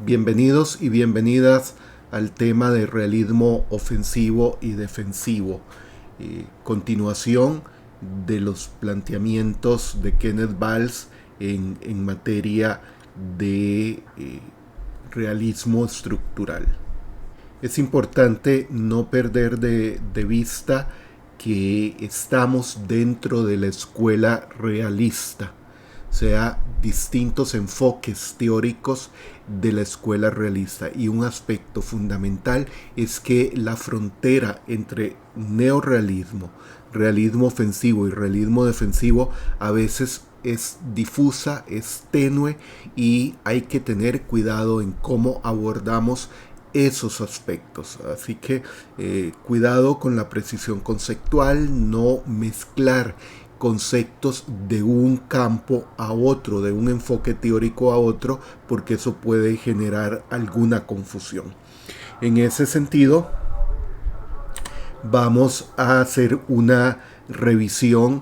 Bienvenidos y bienvenidas al tema de realismo ofensivo y defensivo. Continuación de los planteamientos de Kenneth Waltz en materia de realismo estructural. Es importante no perder de vista que estamos dentro de la escuela realista, o sea, distintos enfoques teóricos de la escuela realista. Y un aspecto fundamental es que la frontera entre neorrealismo, realismo ofensivo y realismo defensivo a veces es difusa, es tenue y hay que tener cuidado en cómo abordamos esos aspectos. Así que cuidado con la precisión conceptual, no mezclar conceptos de un campo a otro, de un enfoque teórico a otro, porque eso puede generar alguna confusión. En ese sentido, vamos a hacer una revisión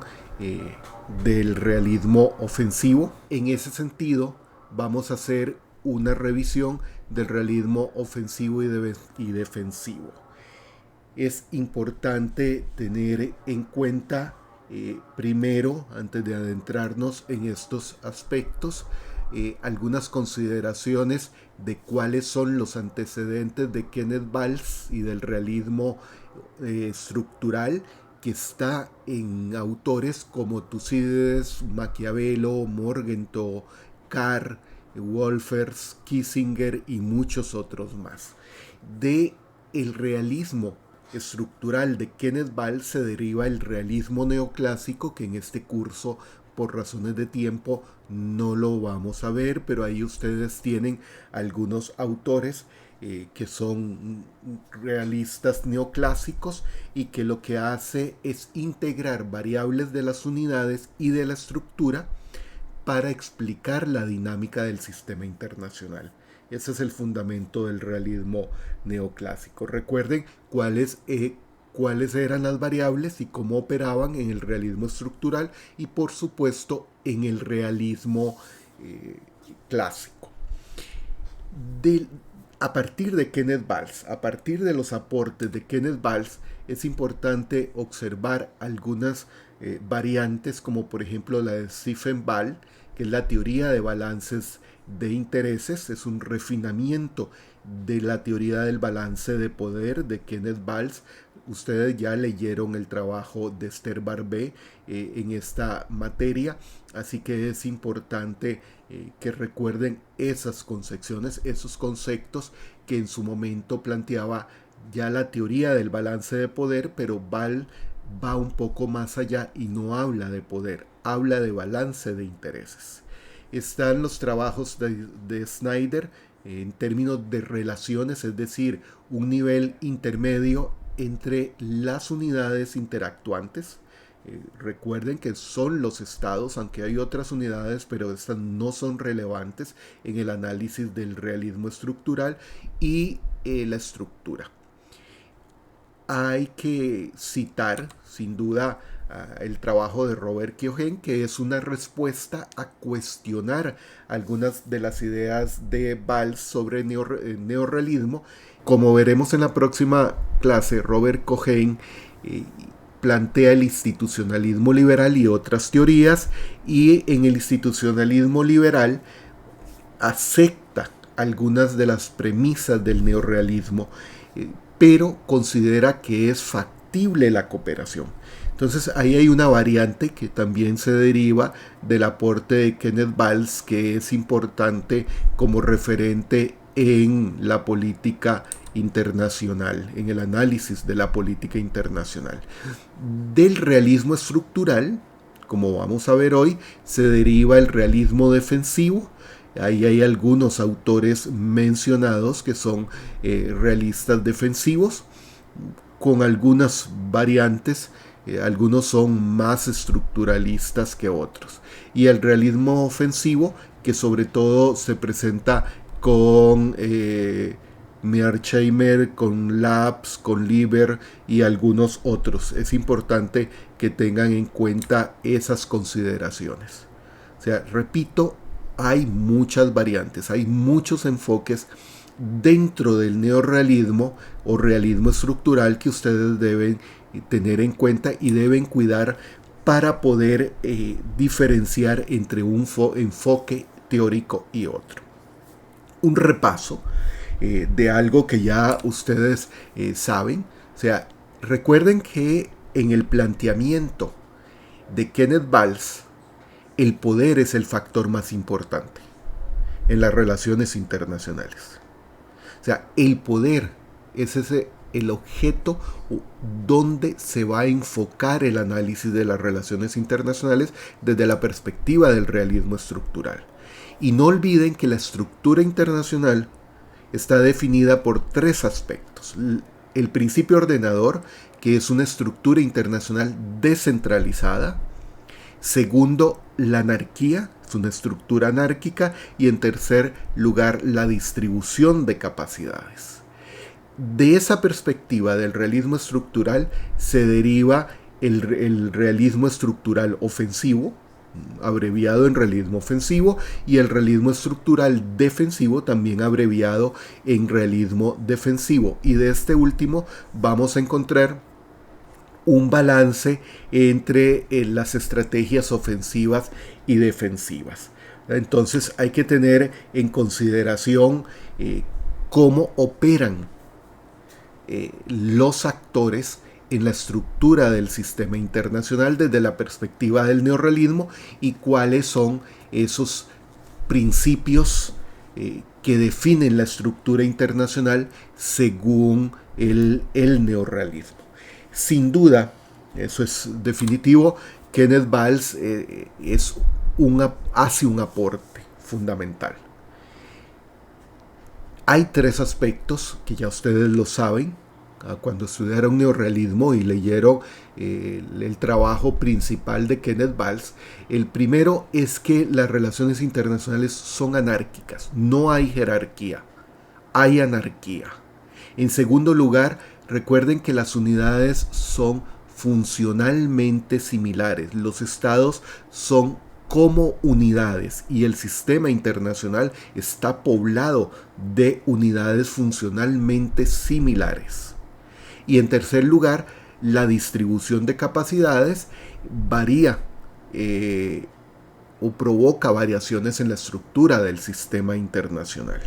del realismo ofensivo. En ese sentido, vamos a hacer una revisión del realismo ofensivo y defensivo. Es importante tener en cuenta primero, antes de adentrarnos en estos aspectos, algunas consideraciones de cuáles son los antecedentes de Kenneth Waltz y del realismo estructural, que está en autores como Tucídides, Maquiavelo, Morgenthau, Carr, Wolfers, Kissinger y muchos otros más. De el realismo estructural de Kenneth Waltz se deriva el realismo neoclásico, que en este curso por razones de tiempo no lo vamos a ver, pero ahí ustedes tienen algunos autores que son realistas neoclásicos y que lo que hace es integrar variables de las unidades y de la estructura para explicar la dinámica del sistema internacional. Ese es el fundamento del realismo neoclásico. Recuerden cuáles eran las variables y cómo operaban en el realismo estructural y por supuesto en el realismo clásico. A partir de Kenneth Waltz, a partir de los aportes de Kenneth Waltz, es importante observar algunas variantes, como por ejemplo la de Stephen Ball, que es la teoría de balances de intereses. Es un refinamiento de la teoría del balance de poder de Kenneth Waltz. Ustedes ya leyeron el trabajo de Esther Barbé en esta materia, así que es importante que recuerden esas concepciones, esos conceptos que en su momento planteaba ya la teoría del balance de poder, pero Ball va un poco más allá y no habla de poder, habla de balance de intereses. Están los trabajos de Snyder en términos de relaciones, es decir, un nivel intermedio entre las unidades interactuantes. Recuerden que son los estados, aunque hay otras unidades, pero estas no son relevantes en el análisis del realismo estructural y la estructura. Hay que citar, sin duda, el trabajo de Robert Keohane, que es una respuesta a cuestionar algunas de las ideas de Waltz sobre neorrealismo. Como veremos en la próxima clase, Robert Keohane plantea el institucionalismo liberal y otras teorías, y en el institucionalismo liberal acepta algunas de las premisas del neorrealismo, pero considera que es factible la cooperación. Entonces ahí hay una variante que también se deriva del aporte de Kenneth Waltz, que es importante como referente en la política internacional, en el análisis de la política internacional. Del realismo estructural, como vamos a ver hoy, se deriva el realismo defensivo. Ahí hay algunos autores mencionados que son realistas defensivos, con algunas variantes. Algunos son más estructuralistas que otros. Y el realismo ofensivo, que sobre todo se presenta con Mearsheimer, con Labs, con Lieber y algunos otros. Es importante que tengan en cuenta esas consideraciones. O sea, repito, hay muchas variantes, hay muchos enfoques dentro del neorrealismo o realismo estructural que ustedes deben tener en cuenta y deben cuidar para poder diferenciar entre un enfoque teórico y otro. Un repaso de algo que ya ustedes saben. O sea, recuerden que en el planteamiento de Kenneth Valls, el poder es el factor más importante en las relaciones internacionales. O sea, el poder es el objeto donde se va a enfocar el análisis de las relaciones internacionales desde la perspectiva del realismo estructural. Y no olviden que la estructura internacional está definida por tres aspectos. El principio ordenador, que es una estructura internacional descentralizada. Segundo, la anarquía, es una estructura anárquica. Y en tercer lugar, la distribución de capacidades. De esa perspectiva del realismo estructural se deriva el realismo estructural ofensivo, abreviado en realismo ofensivo, y el realismo estructural defensivo, también abreviado en realismo defensivo. Y de este último vamos a encontrar un balance entre las estrategias ofensivas y defensivas. Entonces hay que tener en consideración cómo operan los actores en la estructura del sistema internacional desde la perspectiva del neorrealismo y cuáles son esos principios que definen la estructura internacional según el neorrealismo. Sin duda, eso es definitivo, Kenneth Valls hace un aporte fundamental. Hay tres aspectos que ya ustedes lo saben. Cuando estudiaron neorrealismo y leyeron el trabajo principal de Kenneth Valls, el primero es que las relaciones internacionales son anárquicas, no hay jerarquía, hay anarquía. En segundo lugar, recuerden que las unidades son funcionalmente similares, los estados son como unidades y el sistema internacional está poblado de unidades funcionalmente similares. Y en tercer lugar, la distribución de capacidades varía o provoca variaciones en la estructura del sistema internacional.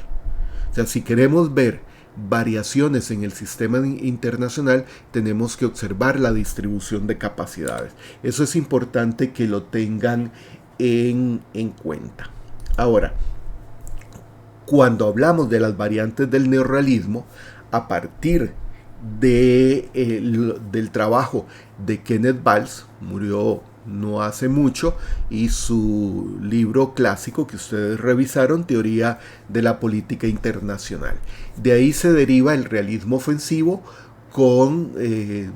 O sea, si queremos ver variaciones en el sistema internacional, tenemos que observar la distribución de capacidades. Eso es importante que lo tengan en cuenta. Ahora, cuando hablamos de las variantes del neorrealismo, a partir del trabajo de Kenneth Valls, murió no hace mucho, y su libro clásico que ustedes revisaron, Teoría de la Política Internacional. De ahí se deriva el realismo ofensivo con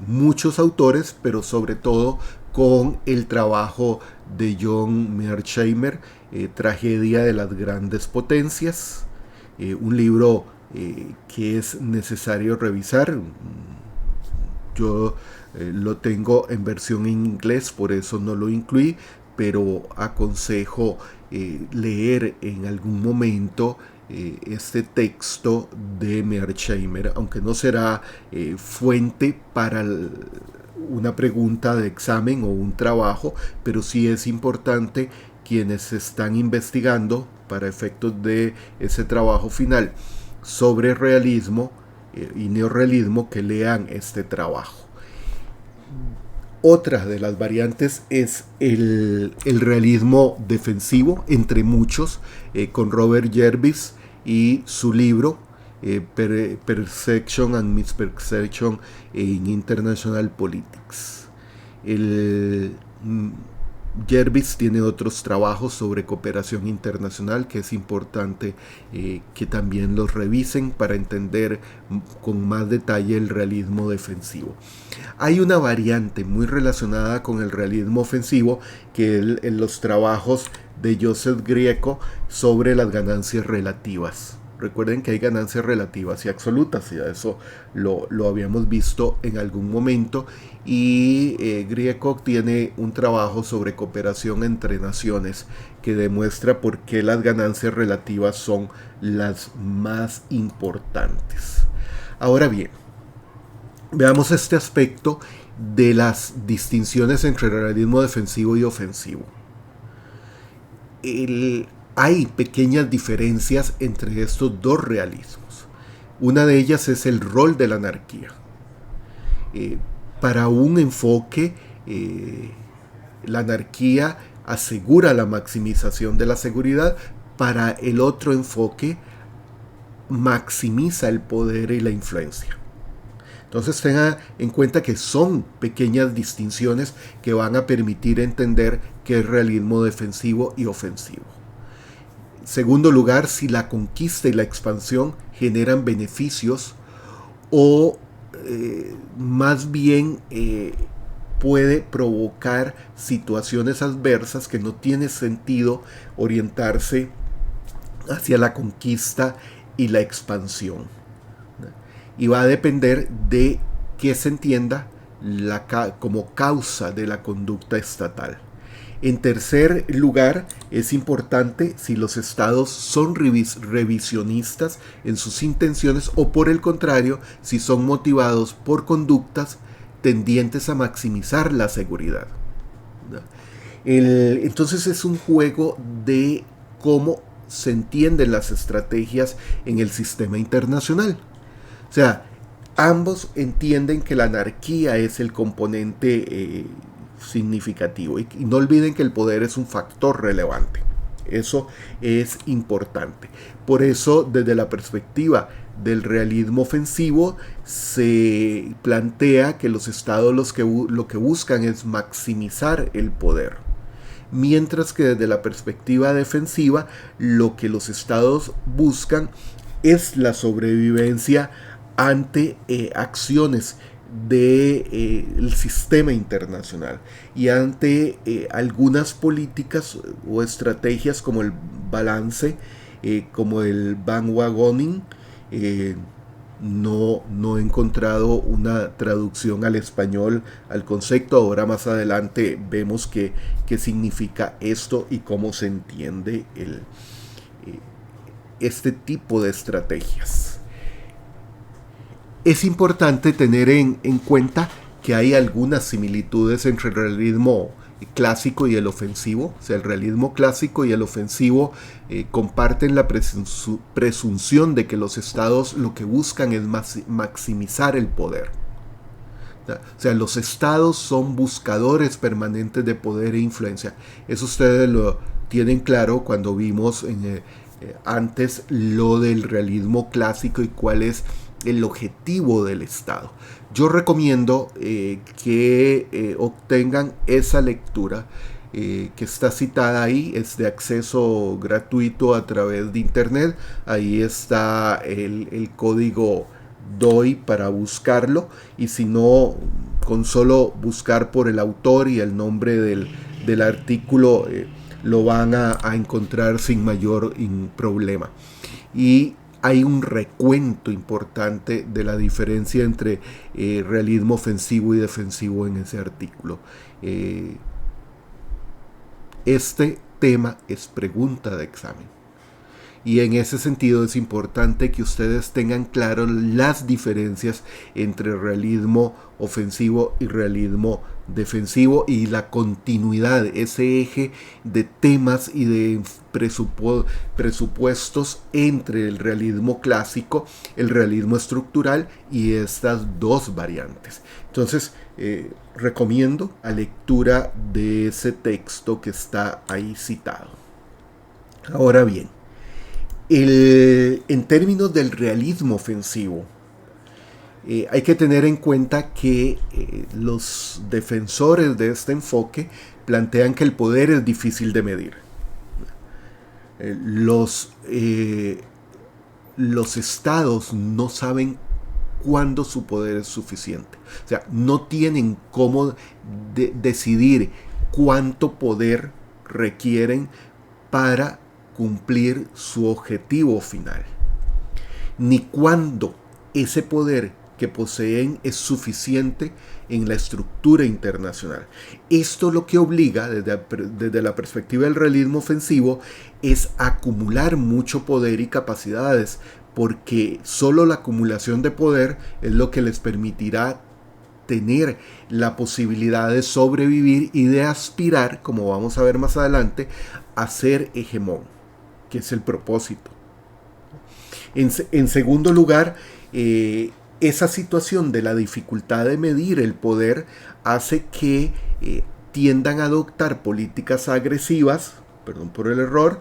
muchos autores, pero sobre todo con el trabajo de John Mearsheimer, Tragedia de las Grandes Potencias, un libro que es necesario revisar. Yo lo tengo en versión en inglés, por eso no lo incluí, pero aconsejo leer en algún momento este texto de Mearsheimer, aunque no será fuente para una pregunta de examen o un trabajo, pero sí es importante quienes están investigando para efectos de ese trabajo final sobre realismo y neorrealismo que lean este trabajo. Otra de las variantes es el realismo defensivo, entre muchos, con Robert Jervis y su libro Perception and Misperception in International Politics. Jervis tiene otros trabajos sobre cooperación internacional que es importante que también los revisen para entender con más detalle el realismo defensivo. Hay una variante muy relacionada con el realismo ofensivo que es en los trabajos de Joseph Grieco sobre las ganancias relativas. Recuerden que hay ganancias relativas y absolutas, y eso lo habíamos visto en algún momento. Y Grieco tiene un trabajo sobre cooperación entre naciones que demuestra por qué las ganancias relativas son las más importantes. Ahora bien, veamos este aspecto de las distinciones entre realismo defensivo y ofensivo. Hay pequeñas diferencias entre estos dos realismos. Una de ellas es el rol de la anarquía. Para un enfoque, la anarquía asegura la maximización de la seguridad. Para el otro enfoque, maximiza el poder y la influencia. Entonces tenga en cuenta que son pequeñas distinciones que van a permitir entender qué es realismo defensivo y ofensivo. En segundo lugar, si la conquista y la expansión generan beneficios o más bien puede provocar situaciones adversas que no tiene sentido orientarse hacia la conquista y la expansión. Y va a depender de qué se entienda como causa de la conducta estatal. En tercer lugar, es importante si los estados son revisionistas en sus intenciones o por el contrario, si son motivados por conductas tendientes a maximizar la seguridad. Entonces es un juego de cómo se entienden las estrategias en el sistema internacional. O sea, ambos entienden que la anarquía es el componente significativo y no olviden que el poder es un factor relevante. Eso es importante. Por eso, desde la perspectiva del realismo ofensivo, se plantea que los estados lo que buscan es maximizar el poder. Mientras que desde la perspectiva defensiva, lo que los estados buscan es la sobrevivencia ante acciones del sistema internacional y ante algunas políticas o estrategias como el balance, como el bandwagoning. No he encontrado una traducción al español al concepto. Ahora más adelante vemos qué significa esto y cómo se entiende este tipo de estrategias. Es importante tener en cuenta que hay algunas similitudes entre el realismo clásico y el ofensivo. O sea, el realismo clásico y el ofensivo comparten la presunción de que los estados lo que buscan es maximizar el poder. O sea, los estados son buscadores permanentes de poder e influencia. Eso ustedes lo tienen claro cuando vimos antes lo del realismo clásico y cuál es el objetivo del Estado. Yo recomiendo que obtengan esa lectura que está citada ahí, es de acceso gratuito a través de internet. Ahí está el código DOI para buscarlo, y si no, con solo buscar por el autor y el nombre del artículo lo van a encontrar sin mayor problema. Y hay un recuento importante de la diferencia entre realismo ofensivo y defensivo en ese artículo. Este tema es pregunta de examen. Y en ese sentido es importante que ustedes tengan claro las diferencias entre realismo ofensivo y realismo defensivo y la continuidad, ese eje de temas y de presupuestos entre el realismo clásico, el realismo estructural y estas dos variantes. Entonces, recomiendo la lectura de ese texto que está ahí citado. Ahora bien, en términos del realismo ofensivo, hay que tener en cuenta que los defensores de este enfoque plantean que el poder es difícil de medir. Los estados no saben cuándo su poder es suficiente. O sea, no tienen cómo decidir cuánto poder requieren para cumplir su objetivo final. ni cuándo ese poder que poseen es suficiente en la estructura internacional. Esto lo que obliga, desde la perspectiva del realismo ofensivo, es acumular mucho poder y capacidades, porque solo la acumulación de poder es lo que les permitirá tener la posibilidad de sobrevivir y de aspirar, como vamos a ver más adelante, a ser hegemón, que es el propósito. En segundo lugar, esa situación de la dificultad de medir el poder hace que tiendan a adoptar políticas agresivas, perdón por el error,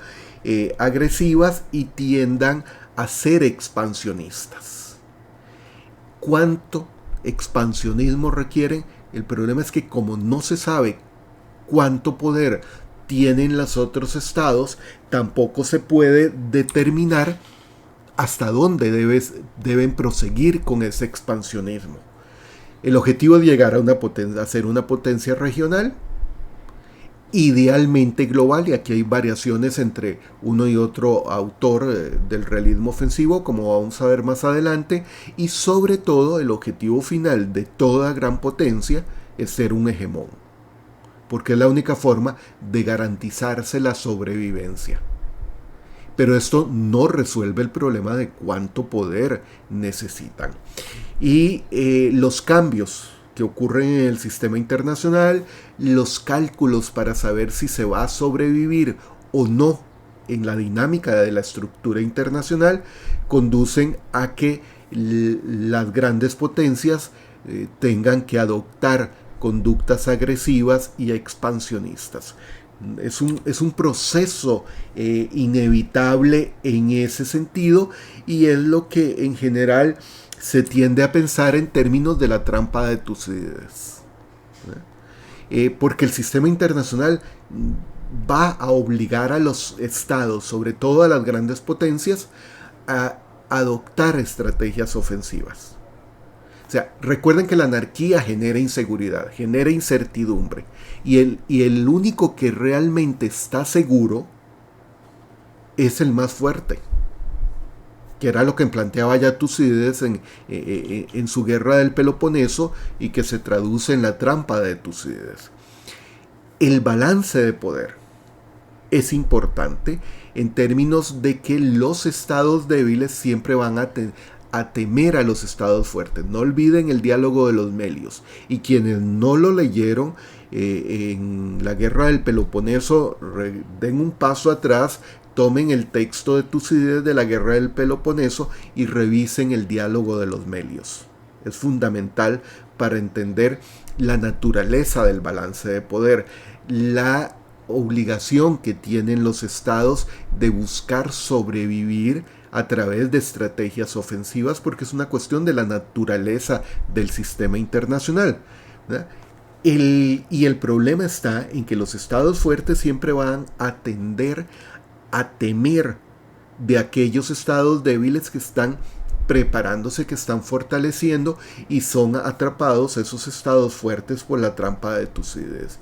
agresivas, y tiendan a ser expansionistas. ¿Cuánto expansionismo requieren? El problema es que como no se sabe cuánto poder tienen los otros estados, tampoco se puede determinar hasta dónde deben proseguir con ese expansionismo. El objetivo es llegar a ser una potencia regional, idealmente global, y aquí hay variaciones entre uno y otro autor del realismo ofensivo, como vamos a ver más adelante, y sobre todo el objetivo final de toda gran potencia es ser un hegemón, porque es la única forma de garantizarse la sobrevivencia. Pero esto no resuelve el problema de cuánto poder necesitan. Y los cambios que ocurren en el sistema internacional, los cálculos para saber si se va a sobrevivir o no en la dinámica de la estructura internacional, conducen a que las grandes potencias tengan que adoptar conductas agresivas y expansionistas. Es un proceso inevitable en ese sentido, y es lo que en general se tiende a pensar en términos de la trampa de Tucídides. Porque el sistema internacional va a obligar a los estados, sobre todo a las grandes potencias, a adoptar estrategias ofensivas. O sea, recuerden que la anarquía genera inseguridad, genera incertidumbre, y el único que realmente está seguro es el más fuerte, que era lo que planteaba ya Tucídides en su guerra del Peloponeso, y que se traduce en la trampa de Tucídides. El balance de poder es importante en términos de que los estados débiles siempre van a temer a los estados fuertes. No olviden el diálogo de los Melios, y quienes no lo leyeron en la guerra del Peloponeso, den un paso atrás, tomen el texto de Tucídides de la guerra del Peloponeso y revisen el diálogo de los Melios. Es fundamental para entender la naturaleza del balance de poder, la obligación que tienen los estados de buscar sobrevivir a través de estrategias ofensivas, porque es una cuestión de la naturaleza del sistema internacional, ¿verdad? Y el problema está en que los estados fuertes siempre van a tender a temer de aquellos estados débiles que están preparándose, que están fortaleciendo, y son atrapados esos estados fuertes por la trampa de Tucídides.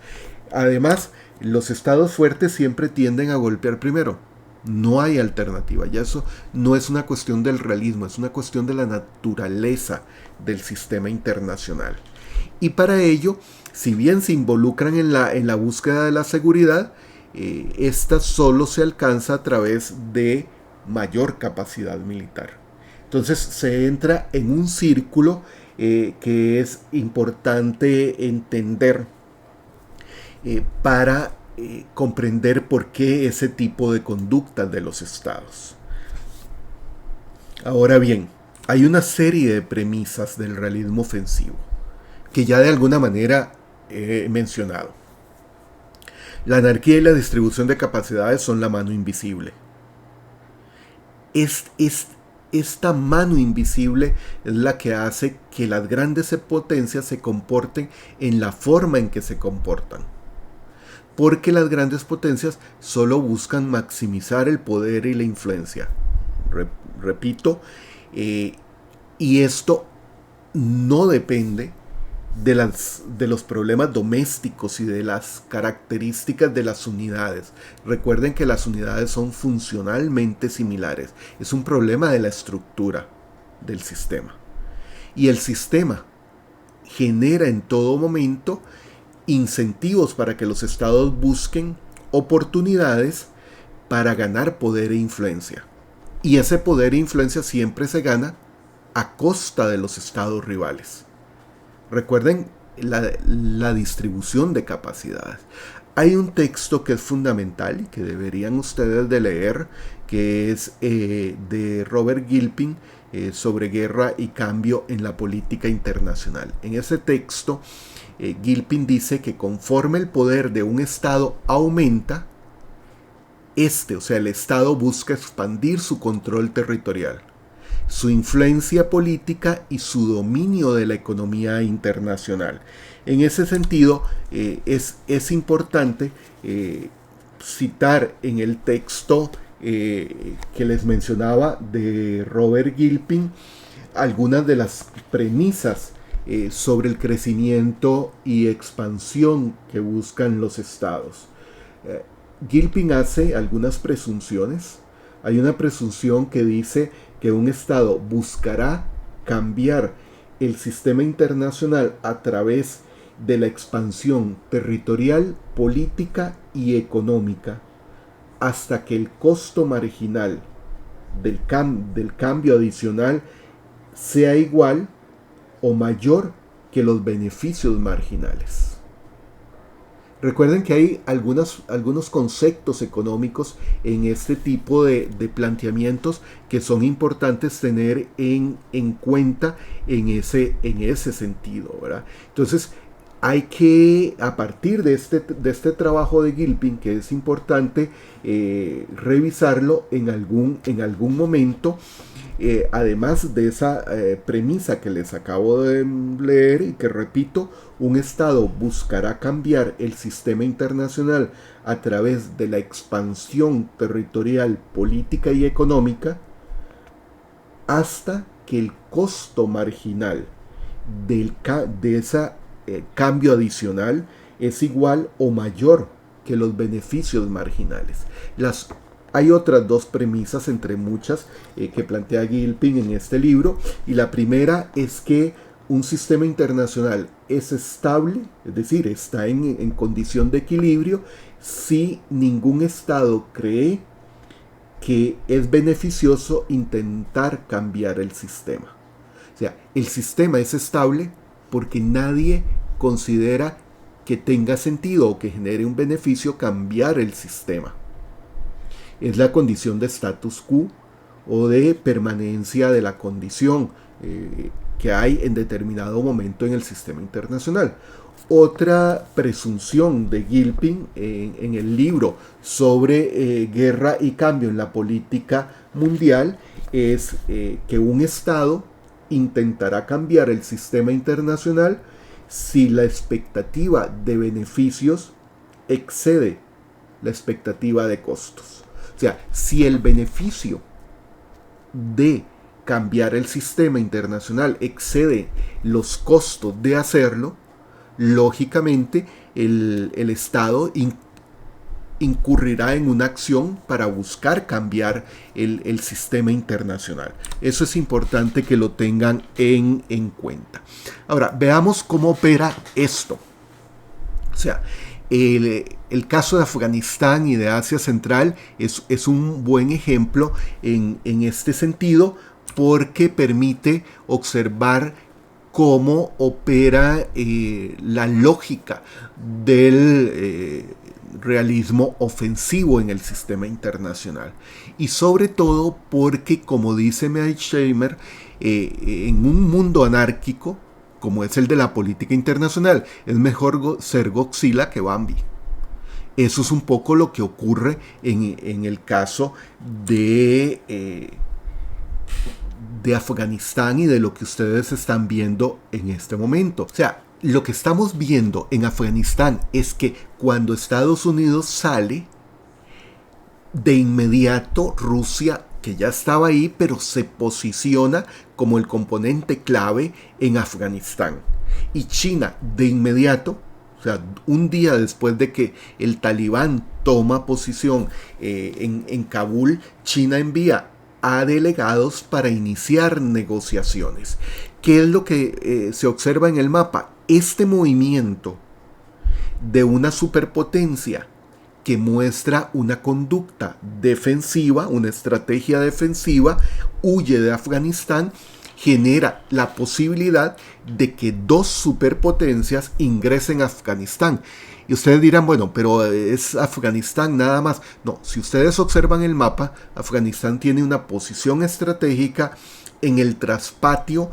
Además, los estados fuertes siempre tienden a golpear primero. No hay alternativa. Ya eso no es una cuestión del realismo, es una cuestión de la naturaleza del sistema internacional. Y para ello, si bien se involucran en la búsqueda de la seguridad, esta solo se alcanza a través de mayor capacidad militar. Entonces se entra en un círculo que es importante entender para comprender por qué ese tipo de conductas de los estados. Ahora bien, hay una serie de premisas del realismo ofensivo que ya de alguna manera he mencionado. La anarquía y la distribución de capacidades son la mano invisible. Esta mano invisible es la que hace que las grandes potencias se comporten en la forma en que se comportan. Porque las grandes potencias solo buscan maximizar el poder y la influencia. Repito, y esto no depende de los problemas domésticos y de las características de las unidades. Recuerden que las unidades son funcionalmente similares. Es un problema de la estructura del sistema. Y el sistema genera en todo momento incentivos para que los estados busquen oportunidades para ganar poder e influencia. Y ese poder e influencia siempre se gana a costa de los estados rivales. Recuerden la distribución de capacidades. Hay un texto que es fundamental y que deberían ustedes de leer, que es de Robert Gilpin, sobre guerra y cambio en la política internacional. En ese texto, Gilpin dice que conforme el poder de un Estado aumenta, o sea, el Estado busca expandir su control territorial, su influencia política y su dominio de la economía internacional. En ese sentido, es importante citar en el texto que les mencionaba de Robert Gilpin algunas de las premisas sobre el crecimiento y expansión que buscan los estados. Gilpin hace algunas presunciones. Hay una presunción que dice que un estado buscará cambiar el sistema internacional a través de la expansión territorial, política y económica, hasta que el costo marginal del cambio adicional sea igual o mayor que los beneficios marginales. Recuerden que hay algunos conceptos económicos en este tipo de planteamientos que son importantes tener en cuenta en ese sentido, ¿verdad? Entonces, hay que, a partir de este trabajo de Gilpin, que es importante revisarlo en algún momento, además de esa premisa que les acabo de leer y que repito, un Estado buscará cambiar el sistema internacional a través de la expansión territorial, política y económica hasta que el costo marginal de ese cambio adicional es igual o mayor que los beneficios marginales. Hay otras dos premisas entre muchas que plantea Gilpin en este libro, y la primera es que un sistema internacional es estable, es decir, está en condición de equilibrio si ningún Estado cree que es beneficioso intentar cambiar el sistema. O sea, el sistema es estable porque nadie considera que tenga sentido o que genere un beneficio cambiar el sistema. Es la condición de status quo o de permanencia de la condición que hay en determinado momento en el sistema internacional. Otra presunción de Gilpin en el libro sobre guerra y cambio en la política mundial es que un Estado intentará cambiar el sistema internacional si la expectativa de beneficios excede la expectativa de costos. O sea, si el beneficio de cambiar el sistema internacional excede los costos de hacerlo, lógicamente el Estado incurrirá en una acción para buscar cambiar el sistema internacional. Eso es importante que lo tengan en cuenta. Ahora, veamos cómo opera esto. O sea, el caso de Afganistán y de Asia Central es un buen ejemplo en este sentido, porque permite observar cómo opera la lógica del realismo ofensivo en el sistema internacional. Y sobre todo porque, como dice Mearsheimer, en un mundo anárquico, como es el de la política internacional, es mejor ser Godzilla que Bambi. Eso es un poco lo que ocurre en el caso de Afganistán y de lo que ustedes están viendo en este momento. O sea, lo que estamos viendo en Afganistán es que cuando Estados Unidos sale, de inmediato Rusia, que ya estaba ahí, pero se posiciona como el componente clave en Afganistán. Y China de inmediato, o sea, un día después de que el Talibán toma posición en Kabul, China envía a delegados para iniciar negociaciones. ¿Qué es lo que se observa en el mapa? Este movimiento de una superpotencia que muestra una conducta defensiva, una estrategia defensiva, huye de Afganistán, genera la posibilidad de que dos superpotencias ingresen a Afganistán. Y ustedes dirán, bueno, pero es Afganistán nada más. No, si ustedes observan el mapa, Afganistán tiene una posición estratégica en el traspatio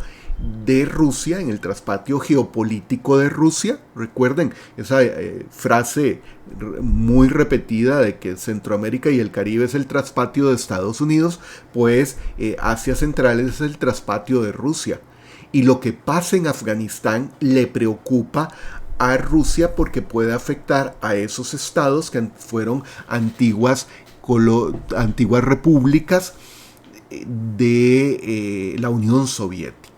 de Rusia, en el traspatio geopolítico de Rusia. Recuerden esa frase muy repetida de que Centroamérica y el Caribe es el traspatio de Estados Unidos, pues Asia Central es el traspatio de Rusia. Y lo que pasa en Afganistán le preocupa a Rusia porque puede afectar a esos estados que fueron antiguas repúblicas de la Unión Soviética.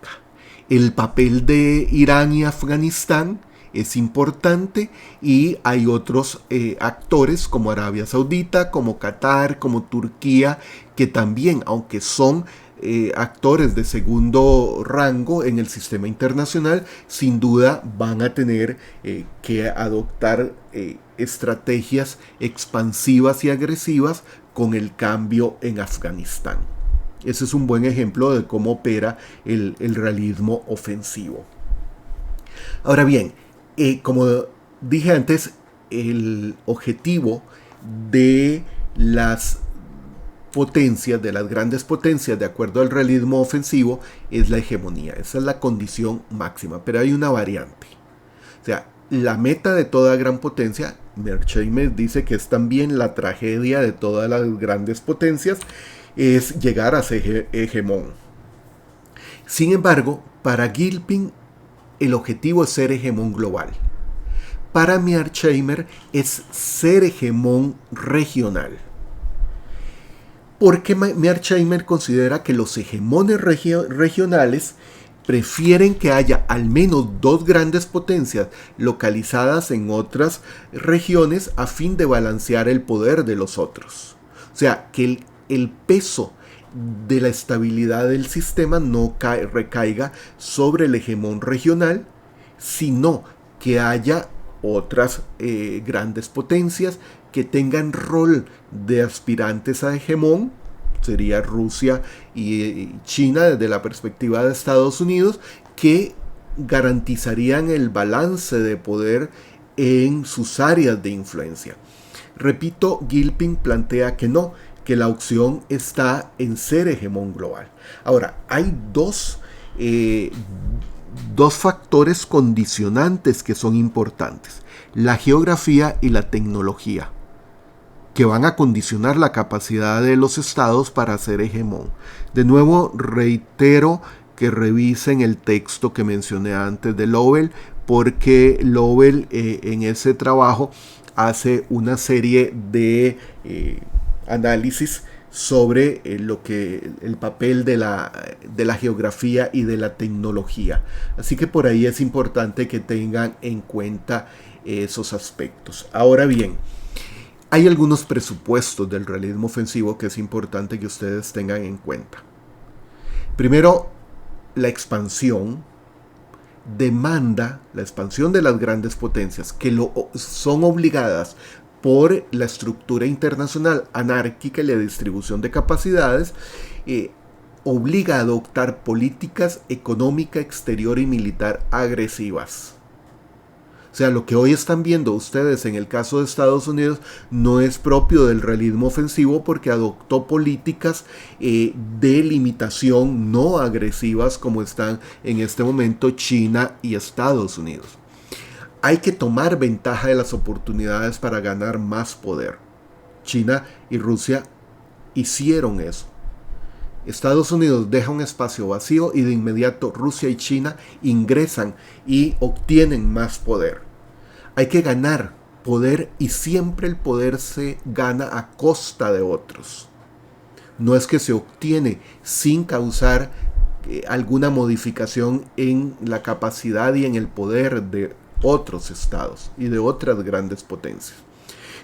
El papel de Irán y Afganistán es importante y hay otros actores como Arabia Saudita, como Qatar, como Turquía, que también, aunque son actores de segundo rango en el sistema internacional, sin duda van a tener que adoptar estrategias expansivas y agresivas con el cambio en Afganistán. Ese es un buen ejemplo de cómo opera el realismo ofensivo. Ahora bien, como dije antes, el objetivo de las potencias, de las grandes potencias, de acuerdo al realismo ofensivo, es la hegemonía. Esa es la condición máxima, pero hay una variante. O sea, la meta de toda gran potencia, Mearsheimer dice que es también la tragedia de todas las grandes potencias, es llegar a ser hegemón. Sin embargo, para Gilpin el objetivo es ser hegemón global. Para Mearsheimer es ser hegemón regional. Porque Mearsheimer considera que los hegemones regionales prefieren que haya al menos dos grandes potencias localizadas en otras regiones a fin de balancear el poder de los otros. O sea, que el peso de la estabilidad del sistema no recaiga sobre el hegemón regional, sino que haya otras grandes potencias que tengan rol de aspirantes a hegemón, sería Rusia y China desde la perspectiva de Estados Unidos, que garantizarían el balance de poder en sus áreas de influencia. Repito, Gilpin plantea que no, que la opción está en ser hegemón global. Ahora, hay dos factores condicionantes que son importantes: la geografía y la tecnología, que van a condicionar la capacidad de los estados para ser hegemón. De nuevo, reitero que revisen el texto que mencioné antes de Lovell, porque Lovell en ese trabajo hace una serie de análisis sobre el papel de la geografía y de la tecnología. Así que por ahí es importante que tengan en cuenta esos aspectos. Ahora bien, hay algunos presupuestos del realismo ofensivo que es importante que ustedes tengan en cuenta. Primero, la expansión demanda, la expansión de las grandes potencias, que son obligadas por la estructura internacional anárquica y la distribución de capacidades, obliga a adoptar políticas económica, exterior y militar agresivas. O sea, lo que hoy están viendo ustedes en el caso de Estados Unidos no es propio del realismo ofensivo, porque adoptó políticas de limitación no agresivas como están en este momento China y Estados Unidos. Hay que tomar ventaja de las oportunidades para ganar más poder. China y Rusia hicieron eso. Estados Unidos deja un espacio vacío y de inmediato Rusia y China ingresan y obtienen más poder. Hay que ganar poder, y siempre el poder se gana a costa de otros. No es que se obtiene sin causar alguna modificación en la capacidad y en el poder de otros estados y de otras grandes potencias.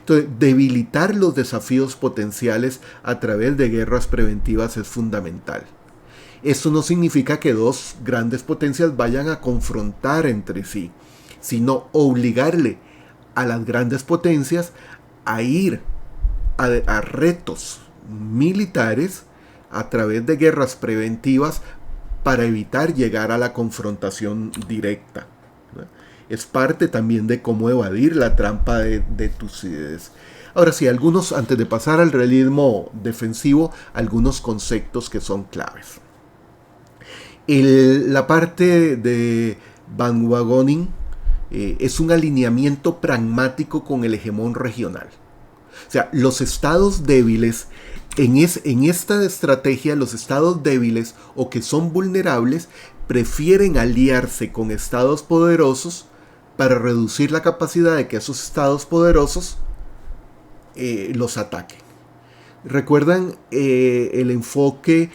Entonces, debilitar los desafíos potenciales a través de guerras preventivas es fundamental. Esto no significa que dos grandes potencias vayan a confrontar entre sí, sino obligarle a las grandes potencias a ir a retos militares a través de guerras preventivas para evitar llegar a la confrontación directa. Es parte también de cómo evadir la trampa de Tucídides. Ahora sí, antes de pasar al realismo defensivo, algunos conceptos que son claves. La parte de Van Wagoning es un alineamiento pragmático con el hegemón regional. O sea, los estados débiles, en esta estrategia, los estados débiles o que son vulnerables prefieren aliarse con estados poderosos para reducir la capacidad de que esos estados poderosos los ataquen. ¿Recuerdan el enfoque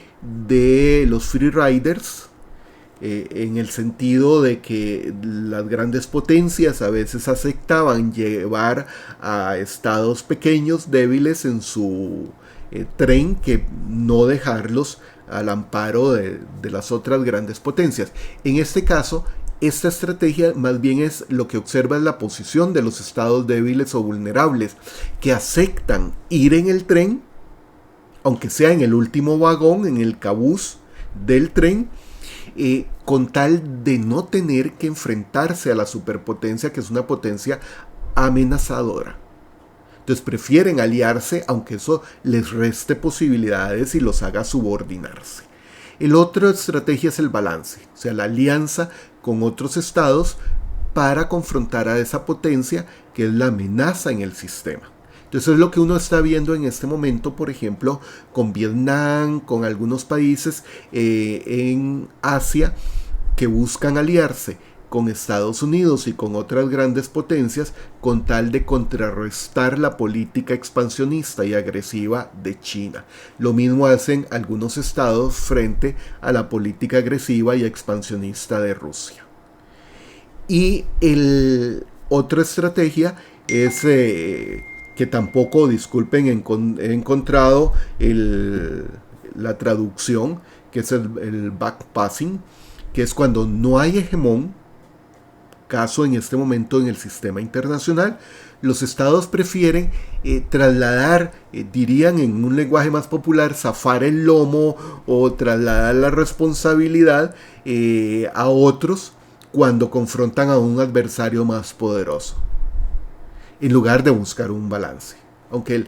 de los Free Riders? En el sentido de que las grandes potencias a veces aceptaban llevar a estados pequeños, débiles en su tren, que no dejarlos al amparo de las otras grandes potencias. En este caso, esta estrategia más bien es lo que observa es la posición de los estados débiles o vulnerables, que aceptan ir en el tren, aunque sea en el último vagón, en el cabús del tren, con tal de no tener que enfrentarse a la superpotencia, que es una potencia amenazadora. Entonces prefieren aliarse, aunque eso les reste posibilidades y los haga subordinarse. El otra estrategia es el balance, o sea, la alianza con otros estados para confrontar a esa potencia que es la amenaza en el sistema. Entonces es lo que uno está viendo en este momento, por ejemplo, con Vietnam, con algunos países en Asia que buscan aliarse con Estados Unidos y con otras grandes potencias con tal de contrarrestar la política expansionista y agresiva de China. Lo mismo hacen algunos estados frente a la política agresiva y expansionista de Rusia. Y otra estrategia es que tampoco, disculpen, he encontrado la traducción, que es el backpassing, que es cuando no hay hegemón, caso en este momento en el sistema internacional, los estados prefieren trasladar, dirían en un lenguaje más popular, zafar el lomo o trasladar la responsabilidad a otros cuando confrontan a un adversario más poderoso, en lugar de buscar un balance. Aunque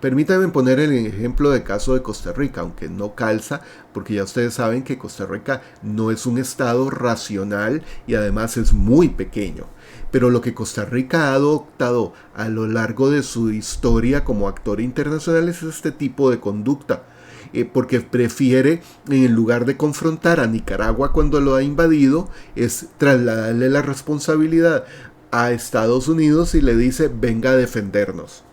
permítanme poner el ejemplo de caso de Costa Rica, aunque no calza, porque ya ustedes saben que Costa Rica no es un estado racional y además es muy pequeño. Pero lo que Costa Rica ha adoptado a lo largo de su historia como actor internacional es este tipo de conducta. Porque prefiere, en lugar de confrontar a Nicaragua cuando lo ha invadido, es trasladarle la responsabilidad a Estados Unidos y le dice, venga a defendernos.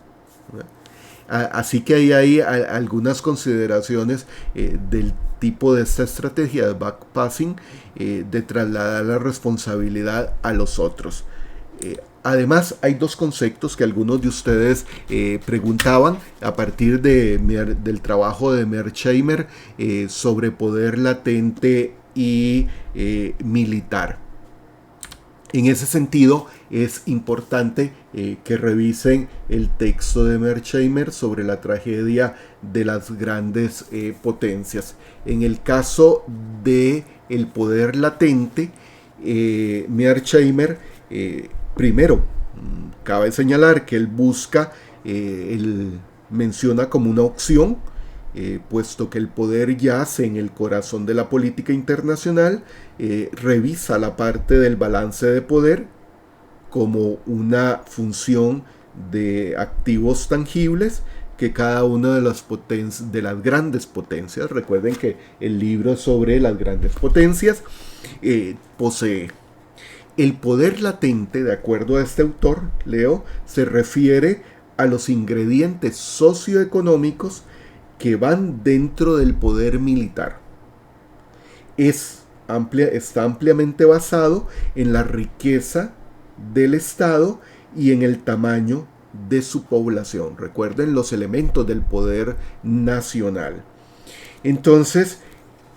Así que ahí hay algunas consideraciones del tipo de esta estrategia de backpassing, de trasladar la responsabilidad a los otros. Además, hay dos conceptos que algunos de ustedes preguntaban a partir del trabajo de Mearsheimer sobre poder latente y militar. En ese sentido, es importante que revisen el texto de Mearsheimer sobre la tragedia de las grandes potencias. En el caso del poder latente, Mearsheimer, primero, cabe señalar que él él menciona como una opción, puesto que el poder yace en el corazón de la política internacional, revisa la parte del balance de poder como una función de activos tangibles que cada una de las grandes potencias, recuerden que el libro es sobre las grandes potencias, posee. El poder latente, de acuerdo a este autor, Leo, se refiere a los ingredientes socioeconómicos que van dentro del poder militar. está ampliamente basado en la riqueza del Estado y en el tamaño de su población. Recuerden los elementos del poder nacional. Entonces,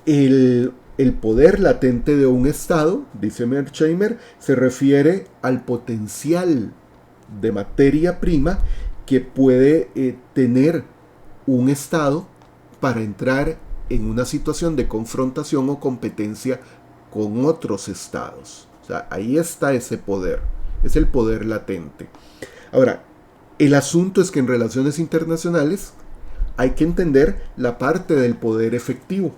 el poder latente de un Estado, dice Mearsheimer, se refiere al potencial de materia prima que puede tener un Estado para entrar en una situación de confrontación o competencia con otros estados. O sea, ahí está ese poder, es el poder latente. Ahora, el asunto es que en relaciones internacionales hay que entender la parte del poder efectivo,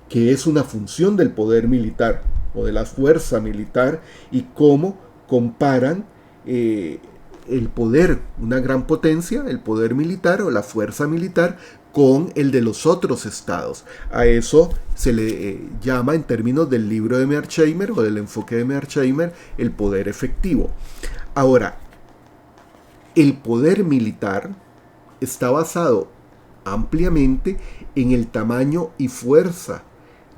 que es una función del poder militar o de la fuerza militar, y cómo comparan el poder, una gran potencia, el poder militar o la fuerza militar, con el de los otros estados. A eso se le llama, en términos del libro de Mearsheimer o del enfoque de Mearsheimer, el poder efectivo. Ahora, el poder militar está basado ampliamente en el tamaño y fuerza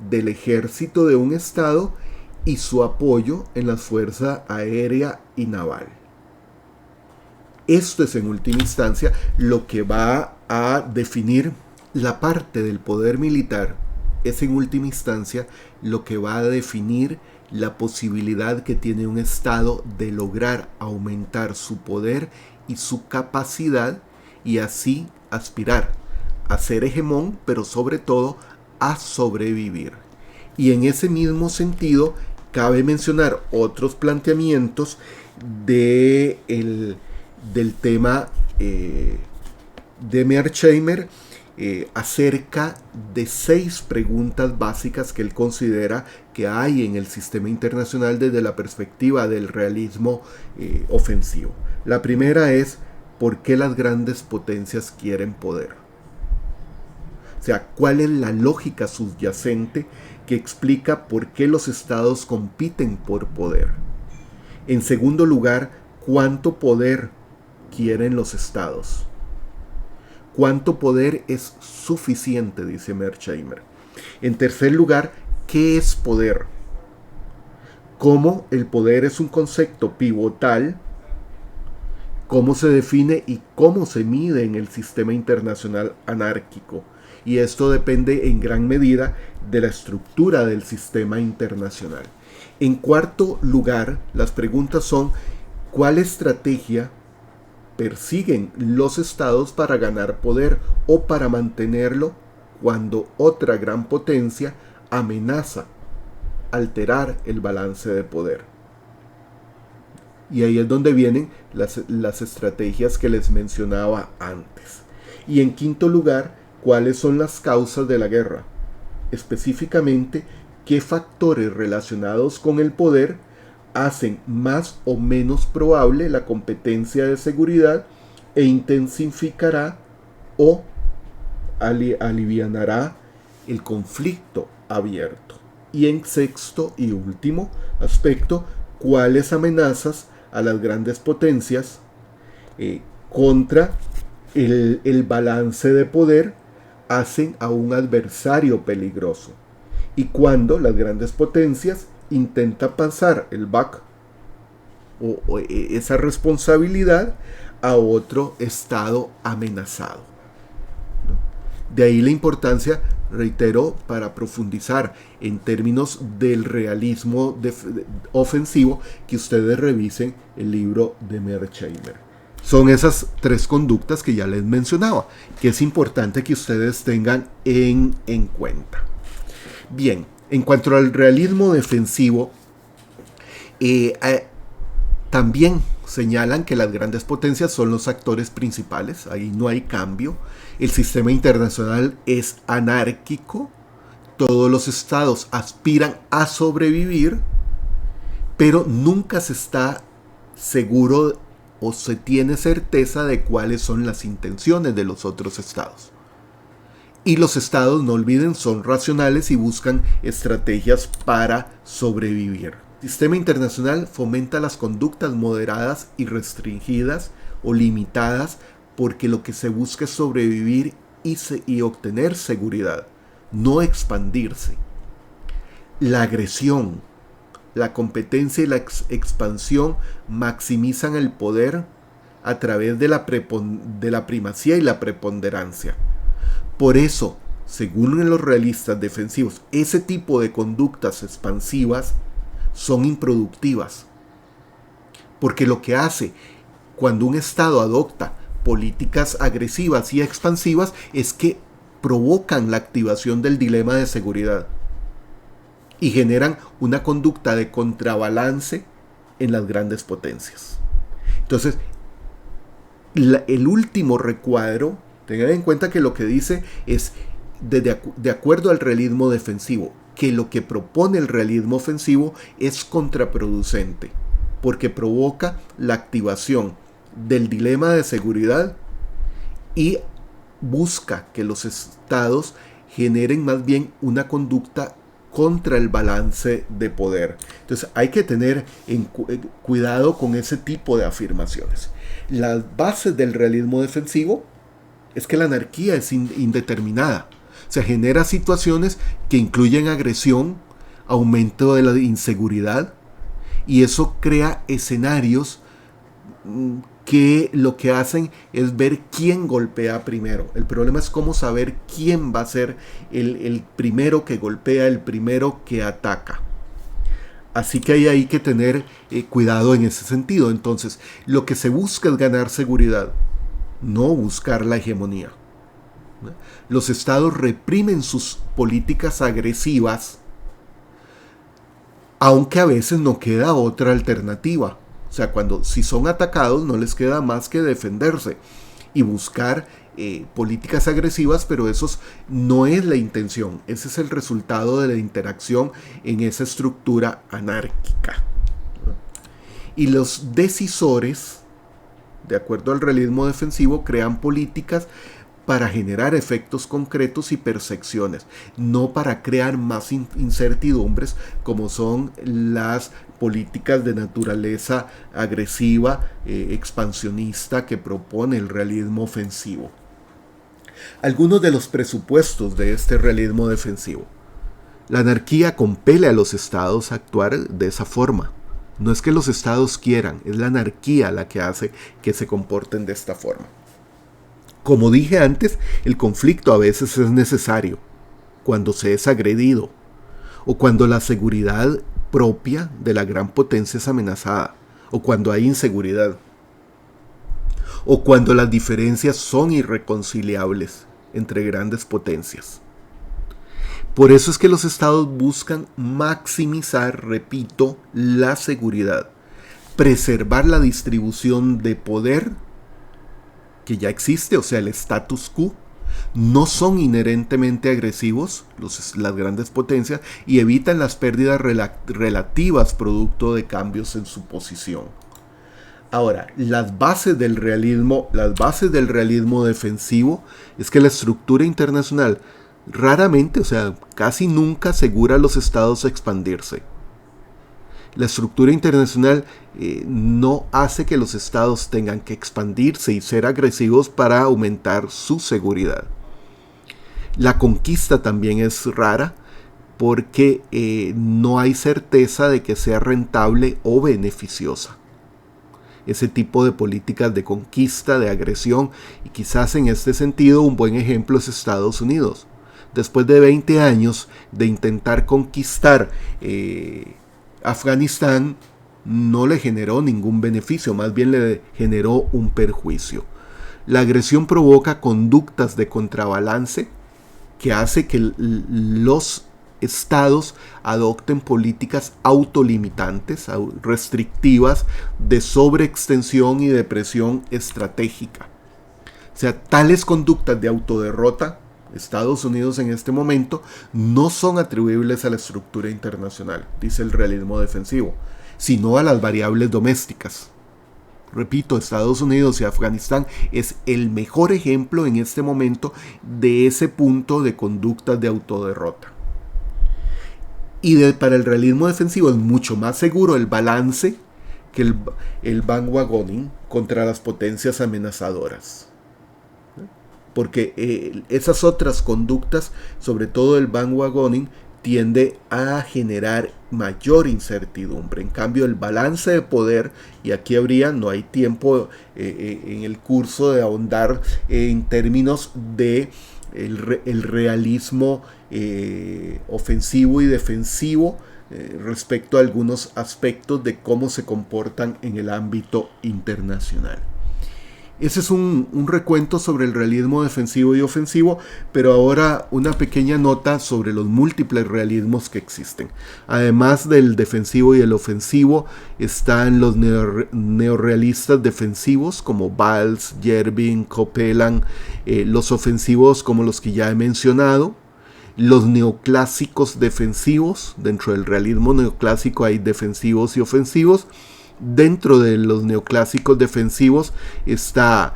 del ejército de un estado y su apoyo en la fuerza aérea y naval. Esto es en última instancia lo que va a definir la parte del poder militar. Es en última instancia lo que va a definir la posibilidad que tiene un Estado de lograr aumentar su poder y su capacidad, y así aspirar a ser hegemón, pero sobre todo a sobrevivir. Y en ese mismo sentido cabe mencionar otros planteamientos del tema de Mearsheimer acerca de 6 preguntas básicas que él considera que hay en el sistema internacional desde la perspectiva del realismo ofensivo. La primera es: ¿por qué las grandes potencias quieren poder? O sea, ¿cuál es la lógica subyacente que explica por qué los estados compiten por poder? En segundo lugar, ¿cuánto poder quieren los estados? ¿Cuánto poder es suficiente?, dice Mearsheimer. En tercer lugar, ¿qué es poder? ¿Cómo el poder es un concepto pivotal? ¿Cómo se define y cómo se mide en el sistema internacional anárquico? Y esto depende en gran medida de la estructura del sistema internacional. En cuarto lugar, las preguntas son: ¿cuál estrategia persiguen los estados para ganar poder o para mantenerlo cuando otra gran potencia amenaza alterar el balance de poder? Y ahí es donde vienen las estrategias que les mencionaba antes. Y en quinto lugar, ¿cuáles son las causas de la guerra? Específicamente, ¿qué factores relacionados con el poder hacen más o menos probable la competencia de seguridad e intensificará o alivianará el conflicto abierto? Y en sexto y último aspecto, ¿cuáles amenazas a las grandes potencias contra el balance de poder hacen a un adversario peligroso? Y cuando las grandes potencias intentan pasar el buck o esa responsabilidad a otro estado amenazado, ¿no? De ahí la importancia, reitero, para profundizar en términos del realismo ofensivo, que ustedes revisen el libro de Mearsheimer. Son esas 3 conductas que ya les mencionaba, que es importante que ustedes tengan en cuenta. Bien, en cuanto al realismo defensivo, también señalan que las grandes potencias son los actores principales, ahí no hay cambio. El sistema internacional es anárquico, todos los estados aspiran a sobrevivir, pero nunca se está seguro o se tiene certeza de cuáles son las intenciones de los otros estados. Y los estados, no olviden, son racionales y buscan estrategias para sobrevivir. El sistema internacional fomenta las conductas moderadas y restringidas o limitadas, porque lo que se busca es sobrevivir y obtener seguridad, no expandirse. La agresión, la competencia y la expansión maximizan el poder a través de la primacía y la preponderancia. Por eso, según los realistas defensivos, ese tipo de conductas expansivas son improductivas. Porque lo que hace cuando un Estado adopta políticas agresivas y expansivas es que provocan la activación del dilema de seguridad y generan una conducta de contrabalance en las grandes potencias. Entonces, el último recuadro, tengan en cuenta que lo que dice es de acuerdo al realismo defensivo, que lo que propone el realismo ofensivo es contraproducente, porque provoca la activación del dilema de seguridad y busca que los estados generen más bien una conducta contra el balance de poder. Entonces hay que tener cuidado con ese tipo de afirmaciones. Las bases del realismo defensivo es que la anarquía es indeterminada. Se genera situaciones que incluyen agresión, aumento de la inseguridad, y eso crea escenarios que lo que hacen es ver quién golpea primero. El problema es cómo saber quién va a ser el primero que golpea, el primero que ataca. Así que hay que tener cuidado en ese sentido. Entonces, lo que se busca es ganar seguridad, no buscar la hegemonía. Los estados reprimen sus políticas agresivas, aunque a veces no queda otra alternativa. O sea, si son atacados no les queda más que defenderse y buscar políticas agresivas, pero eso no es la intención. Ese es el resultado de la interacción en esa estructura anárquica. Y los decisores, de acuerdo al realismo defensivo, crean políticas para generar efectos concretos y percepciones, no para crear más incertidumbres como son las políticas de naturaleza agresiva, expansionista que propone el realismo ofensivo. Algunos de los presupuestos de este realismo defensivo. La anarquía compele a los estados a actuar de esa forma. No es que los estados quieran, es la anarquía la que hace que se comporten de esta forma. Como dije antes, el conflicto a veces es necesario, cuando se es agredido, o cuando la seguridad propia de la gran potencia es amenazada, o cuando hay inseguridad, o cuando las diferencias son irreconciliables entre grandes potencias. Por eso es que los estados buscan maximizar, repito, la seguridad, preservar la distribución de poder que ya existe, o sea, el status quo. No son inherentemente agresivos las grandes potencias y evitan las pérdidas relativas producto de cambios en su posición. Ahora, las bases del realismo defensivo es que la estructura internacional raramente, o sea, casi nunca asegura a los estados a expandirse. La estructura internacional no hace que los estados tengan que expandirse y ser agresivos para aumentar su seguridad. La conquista también es rara porque no hay certeza de que sea rentable o beneficiosa. Ese tipo de políticas de conquista, de agresión, y quizás en este sentido un buen ejemplo es Estados Unidos. Después de 20 años de intentar conquistar Afganistán, no le generó ningún beneficio, más bien le generó un perjuicio. La agresión provoca conductas de contrabalance que hace que los estados adopten políticas autolimitantes, restrictivas, de sobreextensión y de presión estratégica. O sea, tales conductas de autoderrota, Estados Unidos en este momento, no son atribuibles a la estructura internacional, dice el realismo defensivo, sino a las variables domésticas. Repito, Estados Unidos y Afganistán es el mejor ejemplo en este momento de ese punto de conductas de autoderrota. Y para el realismo defensivo es mucho más seguro el balance que el bandwagoning contra las potencias amenazadoras. Porque esas otras conductas, sobre todo el bandwagoning, tiende a generar mayor incertidumbre. En cambio, el balance de poder, y aquí no hay tiempo en el curso de ahondar en términos de el realismo ofensivo y defensivo respecto a algunos aspectos de cómo se comportan en el ámbito internacional. Ese es un recuento sobre el realismo defensivo y ofensivo, pero ahora una pequeña nota sobre los múltiples realismos que existen. Además del defensivo y el ofensivo, están los neorrealistas defensivos como Valls, Yervin, Copeland, los ofensivos como los que ya he mencionado, los neoclásicos defensivos. Dentro del realismo neoclásico hay defensivos y ofensivos. Dentro de los neoclásicos defensivos está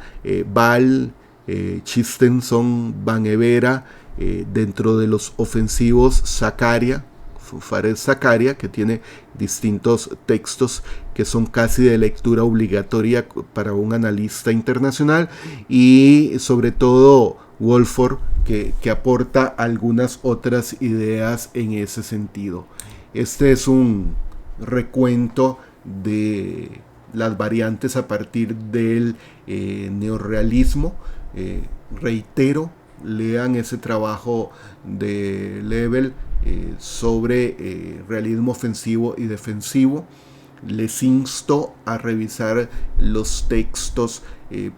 Ball, Chistenson, Van Evera. Dentro de los ofensivos, Zaccaria, Fares Zaccaria, que tiene distintos textos que son casi de lectura obligatoria para un analista internacional, y sobre todo Wolford, que aporta algunas otras ideas en ese sentido. Este es un recuento de las variantes a partir del neorrealismo. Reitero, lean ese trabajo de Lebel sobre realismo ofensivo y defensivo. Les insto a revisar los textos,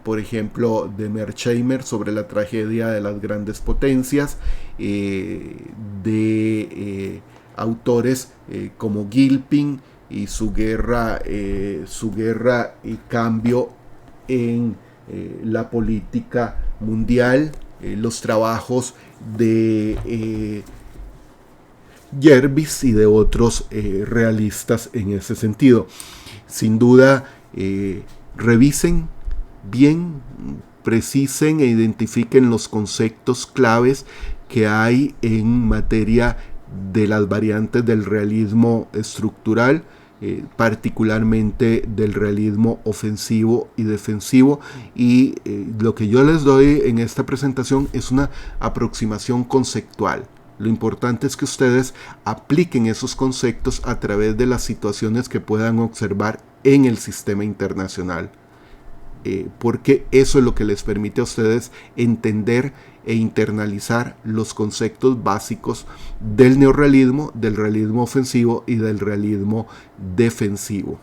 por ejemplo, de Mearsheimer sobre la tragedia de las grandes potencias, de autores como Gilpin y su guerra y cambio en la política mundial, los trabajos de Jervis y de otros realistas en ese sentido. Sin duda, revisen bien, precisen e identifiquen los conceptos claves que hay en materia de las variantes del realismo estructural, particularmente del realismo ofensivo y defensivo, y lo que yo les doy en esta presentación es una aproximación conceptual. Lo importante es que ustedes apliquen esos conceptos a través de las situaciones que puedan observar en el sistema internacional, porque eso es lo que les permite a ustedes entender e internalizar los conceptos básicos del neorrealismo, del realismo ofensivo y del realismo defensivo.